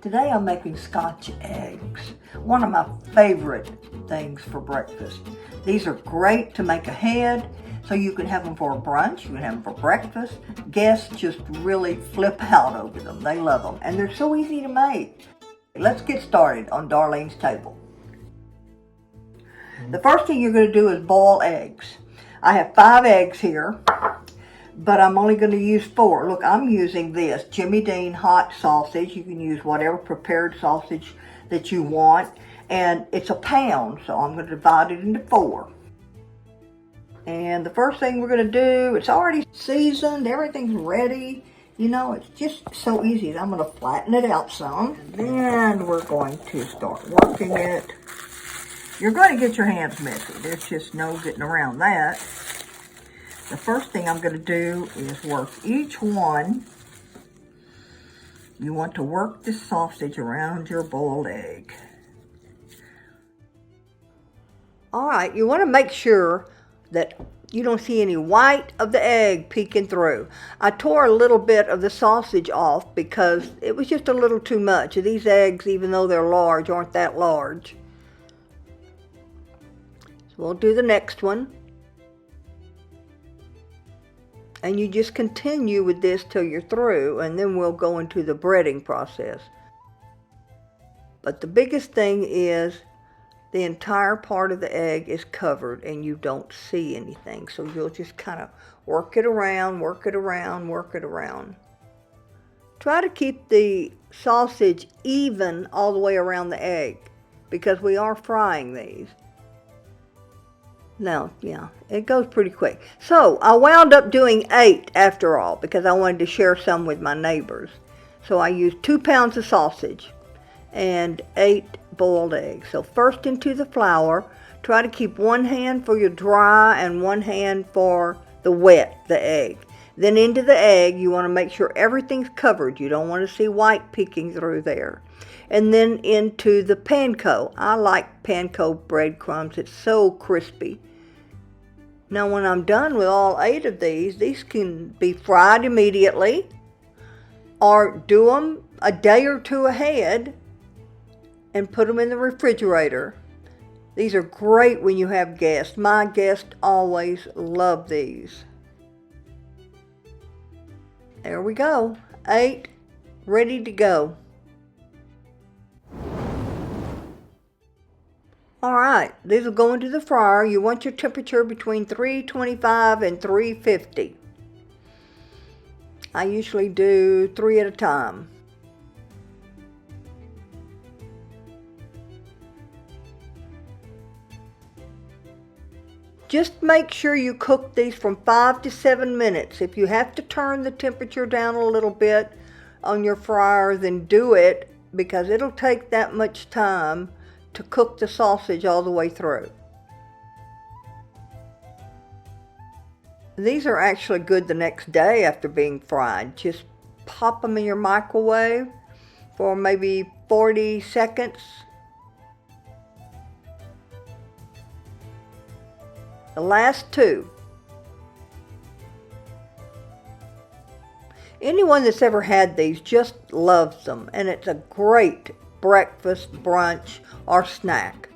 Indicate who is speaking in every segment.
Speaker 1: Today I'm making Scotch eggs, one of my favorite things for breakfast. These are great to make ahead, so you can have them for a brunch, you can have them for breakfast. Guests just really flip out over them. They love them, and they're so easy to make. Let's get started on Darlene's table. The first thing you're going to do is boil eggs. I have 5 eggs here, but I'm only going to use 4. Look, I'm using this Jimmy Dean hot sausage. You can use whatever prepared sausage that you want, and it's a pound, so I'm going to divide it into 4. And the first thing we're going to do, it's already seasoned, everything's ready. You know, it's just so easy. I'm going to flatten it out some, and then we're going to start working it. You're going to get your hands messy. There's just no getting around that. The first thing I'm going to do is work each one. You want to work the sausage around your boiled egg. All right, you want to make sure that you don't see any white of the egg peeking through. I tore a little bit of the sausage off because it was just a little too much. These eggs, even though they're large, aren't that large. So we'll do the next one. And you just continue with this till you're through, and then we'll go into the breading process. But the biggest thing is the entire part of the egg is covered and you don't see anything. So you'll just kind of work it around, work it around, work it around. Try to keep the sausage even all the way around the egg because we are frying these. Now, yeah, it goes pretty quick. So I wound up doing 8 after all because I wanted to share some with my neighbors. So I used 2 pounds of sausage and 8 boiled eggs. So first into the flour, try to keep one hand for your dry and one hand for the wet, the egg. Then into the egg, you want to make sure everything's covered. You don't want to see white peeking through there. And then into the panko. I like panko breadcrumbs. It's so crispy. Now when I'm done with all 8 of these can be fried immediately or do them a day or 2 ahead and put them in the refrigerator. These are great when you have guests. My guests always love these. There we go. 8 ready to go. All right, these will go into the fryer. You want your temperature between 325 and 350. I usually do 3 at a time. Just make sure you cook these from 5 to 7 minutes. If you have to turn the temperature down a little bit on your fryer, then do it because it'll take that much time to cook the sausage all the way through. These are actually good the next day after being fried. Just pop them in your microwave for maybe 40 seconds. The last 2. Anyone that's ever had these just loves them, and it's a great breakfast, brunch, or snack.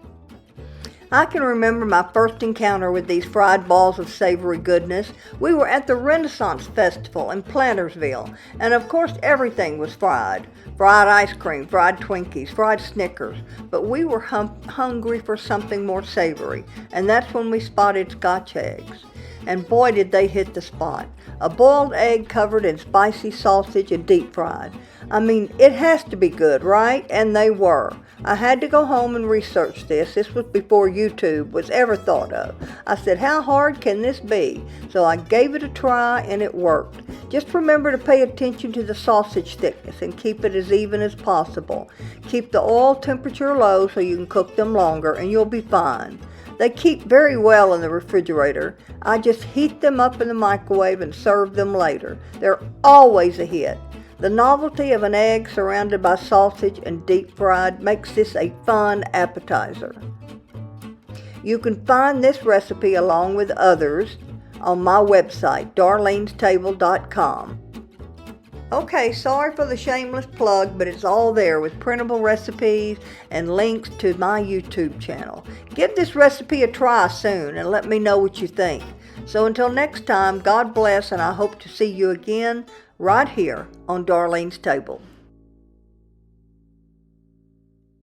Speaker 1: I can remember my first encounter with these fried balls of savory goodness. We were at the Renaissance Festival in Plantersville, and of course everything was fried. Fried ice cream, fried Twinkies, fried Snickers, but we were hungry for something more savory, and that's when we spotted Scotch eggs. And boy did they hit the spot. A boiled egg covered in spicy sausage and deep fried. I mean, it has to be good, right? And they were. I had to go home and research this. This was before YouTube was ever thought of. I said, how hard can this be? So I gave it a try and it worked. Just remember to pay attention to the sausage thickness and keep it as even as possible. Keep the oil temperature low so you can cook them longer and you'll be fine. They keep very well in the refrigerator. I just heat them up in the microwave and serve them later. They're always a hit. The novelty of an egg surrounded by sausage and deep fried makes this a fun appetizer. You can find this recipe along with others on my website, darlenestable.com. Okay, sorry for the shameless plug, but it's all there with printable recipes and links to my YouTube channel. Give this recipe a try soon and let me know what you think. So until next time, God bless, and I hope to see you again right here on Darlene's Table.